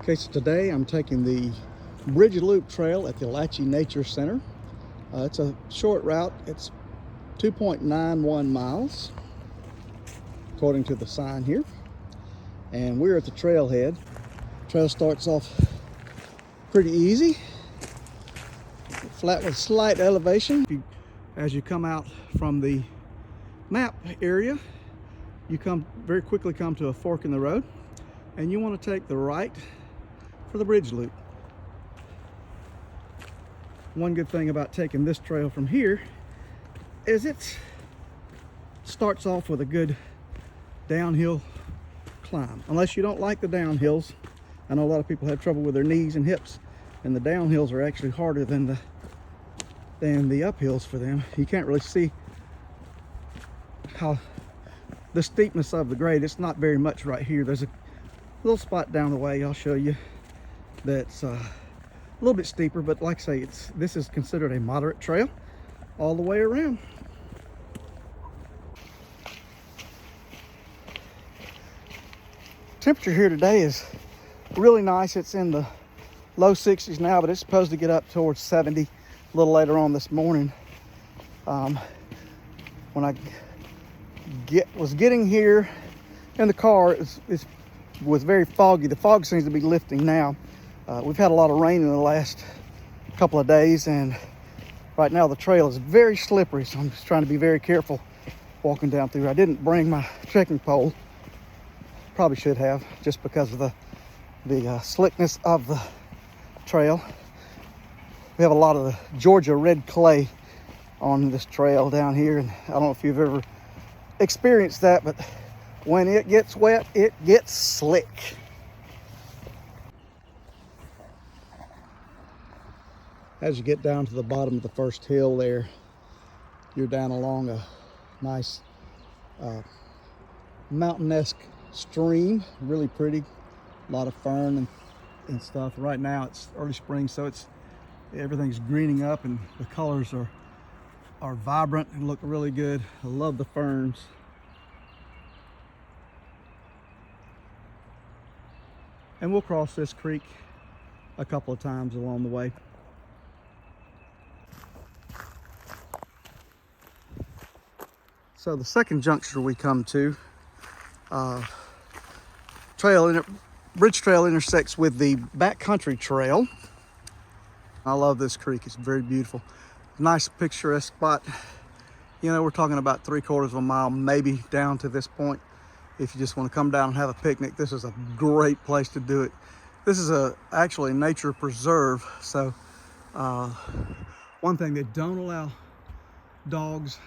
Okay, so today I'm taking the Bridge Loop Trail at the Elachee Nature Center. It's a short route. It's 2.91 miles, according to the sign here. And we're at the trailhead. Trail starts off pretty easy, flat with slight elevation. As you come out from the map area, you very quickly come to a fork in the road, and you want to take the right for the bridge loop. One good thing about taking this trail from here is it starts off with a good downhill climb. Unless you don't like the downhills. I know a lot of people have trouble with their knees and hips, and the downhills are actually harder than the uphills for them. You can't really see how the steepness of the grade. It's not very much right here. There's a little spot down the way I'll show you that's a little bit steeper, but like I say, this is considered a moderate trail all the way around. Temperature here today is really nice. It's in the low 60s now, but it's supposed to get up towards 70 a little later on this morning. When I was getting here in the car, it was very foggy. The fog seems to be lifting now. We've had a lot of rain in the last couple of days, and right now the trail is very slippery, so I'm just trying to be very careful walking down through. I didn't bring my trekking pole. Probably should have, just because of the slickness of the trail. We have a lot of the Georgia red clay on this trail down here, and I don't know if you've ever experienced that, but when it gets wet, it gets slick. As you get down to the bottom of the first hill there, you're down along a nice mountain-esque stream, really pretty, a lot of fern and stuff. Right now it's early spring, so everything's greening up, and the colors are vibrant and look really good. I love the ferns. And we'll cross this creek a couple of times along the way. So the second juncture we come to, Bridge Trail intersects with the Backcountry Trail. I love this creek. It's very beautiful. Nice picturesque spot. You know, we're talking about 3/4 of a mile, maybe down to this point. If you just want to come down and have a picnic, this is a great place to do it. This is actually a nature preserve. So one thing, they don't allow dogs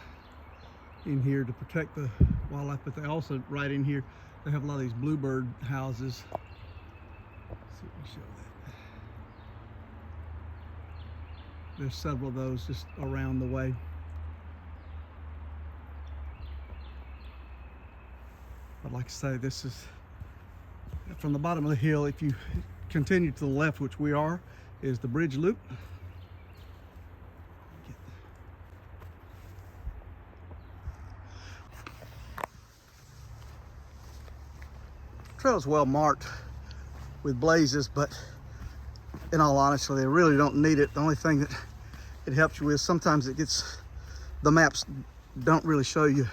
in here to protect the wildlife, but they also, right in here, they have a lot of these bluebird houses. Let's see if we show that. There's several of those just around the way. But like I say, this is from the bottom of the hill. If you continue to the left, which we are, is the bridge loop. Trail is well marked with blazes, but in all honesty, they really don't need it. The only thing that it helps you with, sometimes the maps don't really show you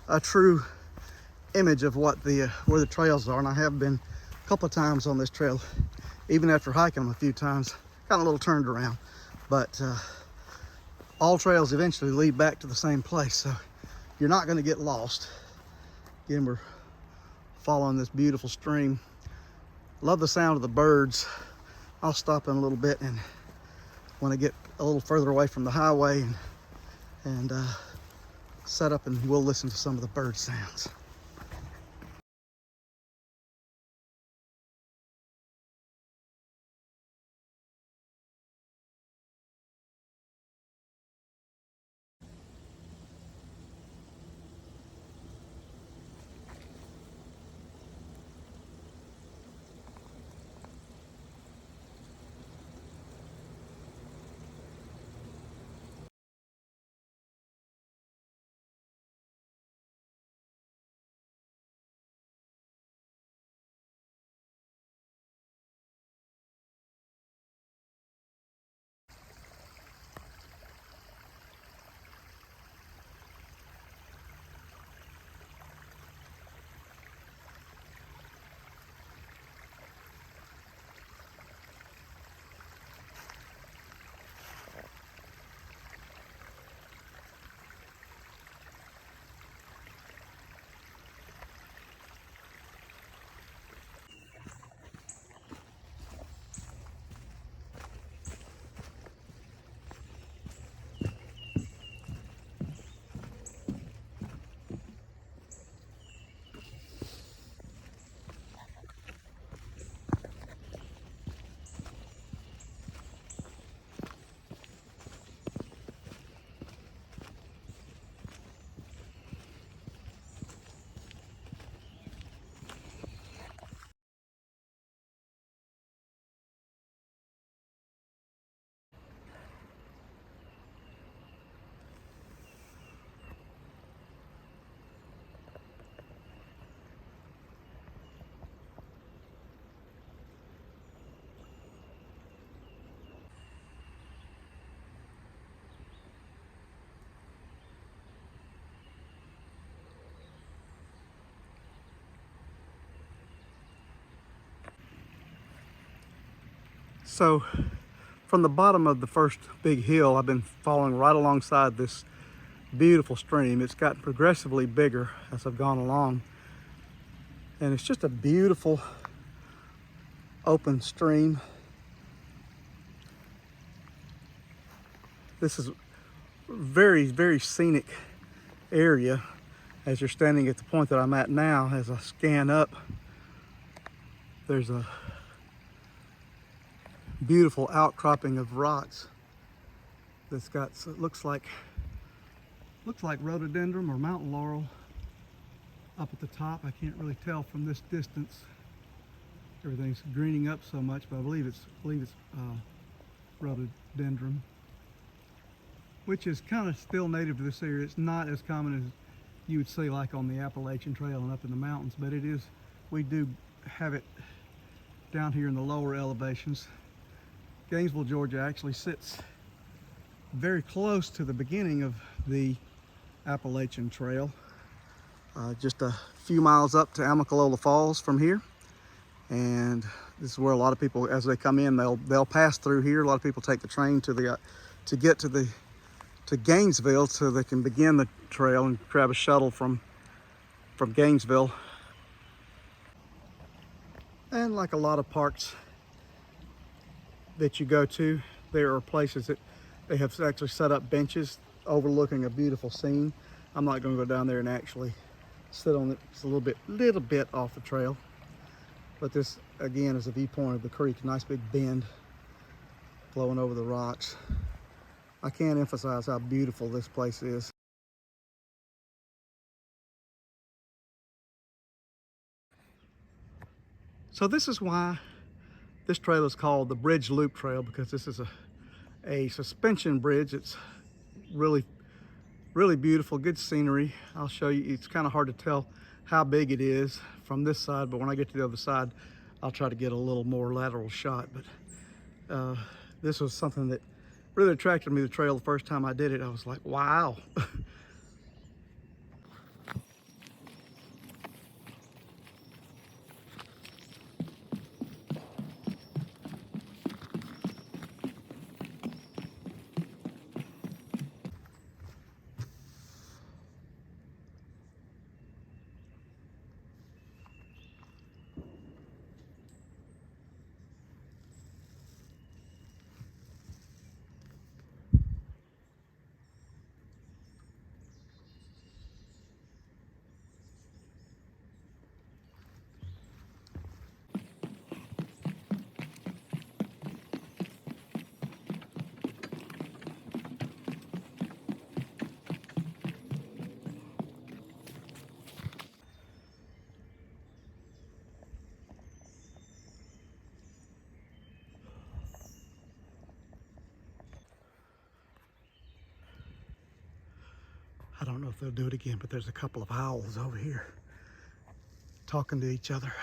a true image of where the trails are. And I have been a couple of times on this trail, even after hiking them a few times, got a little turned around. But all trails eventually lead back to the same place, so you're not going to get lost. Again, we're following this beautiful stream. Love the sound of the birds. I'll stop in a little bit, and when I get a little further away from the highway and set up, and we'll listen to some of the bird sounds. So from the bottom of the first big hill, I've been following right alongside this beautiful stream. It's gotten progressively bigger as I've gone along. And it's just a beautiful open stream. This is a very, very scenic area as you're standing at the point that I'm at now. As I scan up, there's a beautiful outcropping of rocks that's got, so it looks like rhododendron or mountain laurel up at the top. I can't really tell from this distance. Everything's greening up so much, but I believe it's rhododendron, which is kind of still native to this area. It's not as common as you would see like on the Appalachian Trail and up in the mountains, but it is, we do have it down here in the lower elevations. Gainesville, Georgia actually sits very close to the beginning of the Appalachian Trail. Just a few miles up to Amicalola Falls from here. And this is where a lot of people, as they come in, they'll pass through here. A lot of people take the train to get to Gainesville so they can begin the trail and grab a shuttle from Gainesville. And like a lot of parks that you go to, there are places that they have actually set up benches overlooking a beautiful scene. I'm not going to go down there and actually sit on it. It's a little bit off the trail. But this, again, is a viewpoint of the creek. A nice big bend flowing over the rocks. I can't emphasize how beautiful this place is. So this is why this trail is called the Bridge Loop Trail, because this is a suspension bridge. It's really beautiful, good scenery. I'll show you. It's kind of hard to tell how big it is from this side, but when I get to the other side, I'll try to get a little more lateral shot. But this was something that really attracted me to the trail the first time I did it. I was like, wow. I don't know if they'll do it again, but there's a couple of owls over here talking to each other.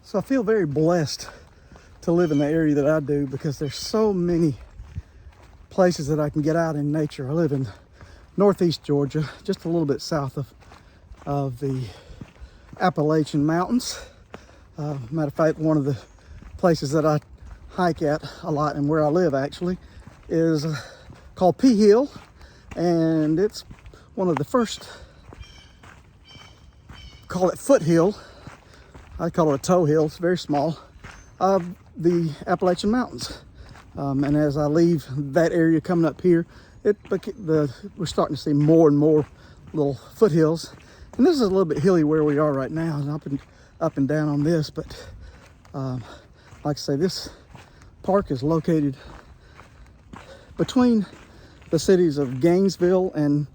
So I feel very blessed to live in the area that I do, because there's so many places that I can get out in nature. I live in northeast Georgia, just a little bit south of the Appalachian Mountains. Matter of fact, one of the places that I hike at a lot, and where I live actually, is called P Hill, and it's one of the first, call it foothill, I call it a toe hill, it's very small, of the Appalachian Mountains. And as I leave that area coming up here, we're starting to see more and more little foothills. And this is a little bit hilly where we are right now, and up and down on this. But like I say, this park is located between the cities of Gainesville and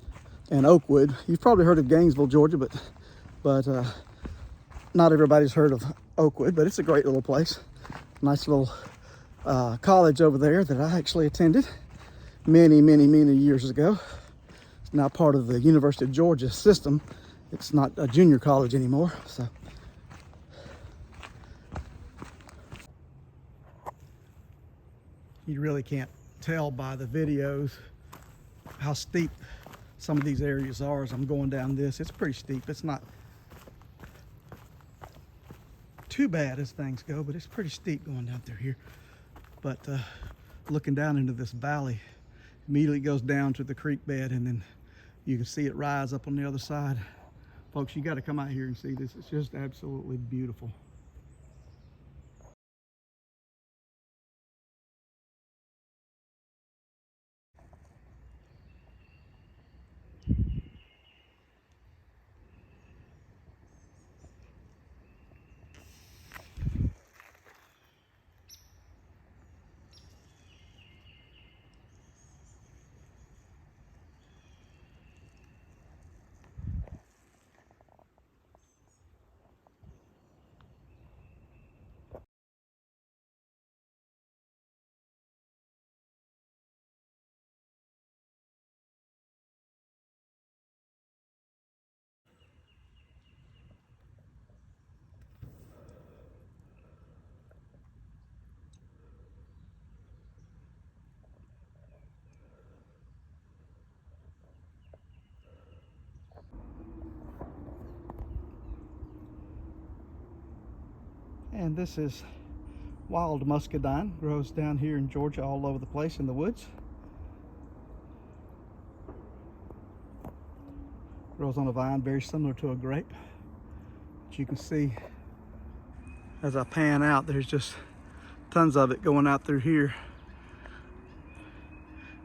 Oakwood. You've probably heard of Gainesville, Georgia, but not everybody's heard of Oakwood. But it's a great little place. Nice little college over there that I actually attended many years ago. It's now part of the University of Georgia system. It's not a junior college anymore. So you really can't tell by the videos how steep some of these areas are as I'm going down this. It's pretty steep. It's not too bad as things go, but it's pretty steep going down through here. But looking down into this valley, immediately goes down to the creek bed, and then you can see it rise up on the other side. Folks, you got to come out here and see this. It's just absolutely beautiful. And this is wild muscadine. Grows down here in Georgia all over the place in the woods. Grows on a vine very similar to a grape. But you can see as I pan out, there's just tons of it going out through here.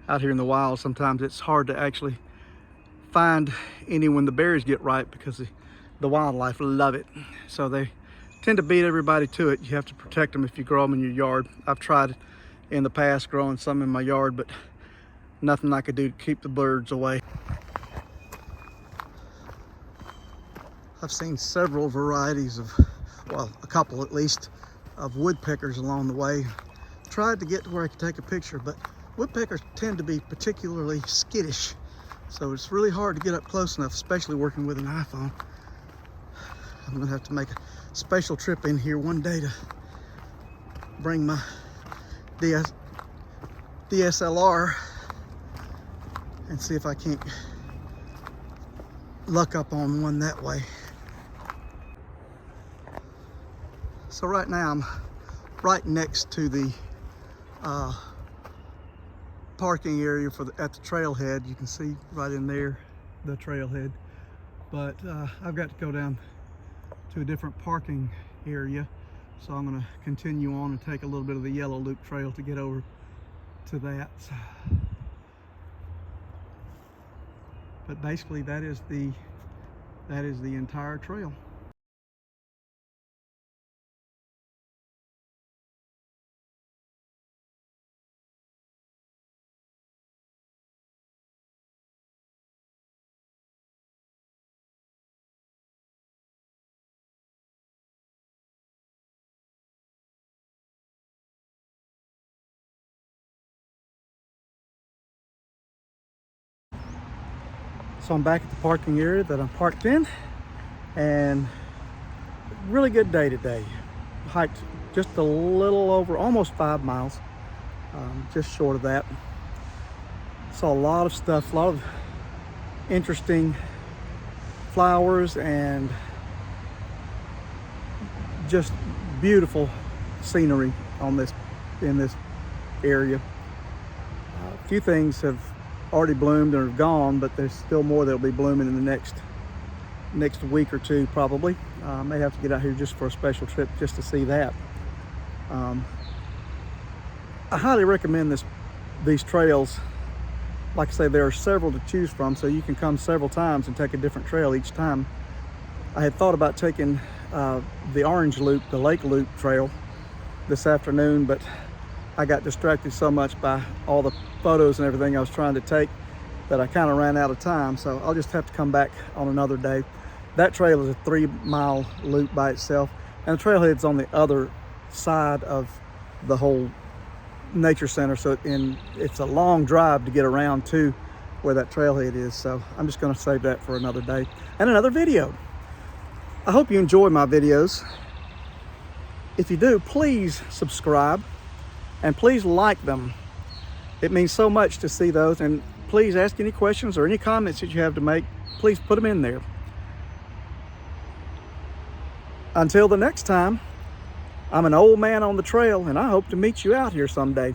Out here in the wild, sometimes it's hard to actually find any when the berries get ripe because the wildlife love it. So they tend to beat everybody to it. You have to protect them if you grow them in your yard. I've tried in the past growing some in my yard, but nothing I could do to keep the birds away. I've seen several varieties of, well, a couple at least, of woodpeckers along the way. Tried to get to where I could take a picture, but woodpeckers tend to be particularly skittish. So it's really hard to get up close enough, especially working with an iPhone. I'm gonna have to make a special trip in here one day to bring my DSLR and see if I can't luck up on one that way. So right now I'm right next to the parking area at the trailhead. You can see right in there the trailhead, but I've got to go down to a different parking area, so I'm going to continue on and take a little bit of the yellow loop trail to get over to that. But basically that is the entire trail. So I'm back at the parking area that I'm parked in, and really good day today. Hiked just a little over, almost 5 miles, just short of that. Saw a lot of stuff, a lot of interesting flowers and just beautiful scenery in this area. A few things have already bloomed and are gone, but there's still more that'll be blooming in the next week or two probably. I may have to get out here just for a special trip just to see that. I highly recommend these trails like I say, there are several to choose from, so you can come several times and take a different trail each time. I had thought about taking the Orange Loop, the Lake Loop trail this afternoon, but I got distracted so much by all the photos and everything I was trying to take that I kind of ran out of time, so I'll just have to come back on another day. That trail is a 3-mile loop by itself, and the trailhead's on the other side of the whole nature center, so it's a long drive to get around to where that trailhead is. So I'm just going to save that for another day and another video. I hope you enjoy my videos. If you do, please subscribe and please like them. It means so much to see those, and please ask any questions or any comments that you have to make. Please put them in there. Until the next time, I'm an old man on the trail, and I hope to meet you out here someday.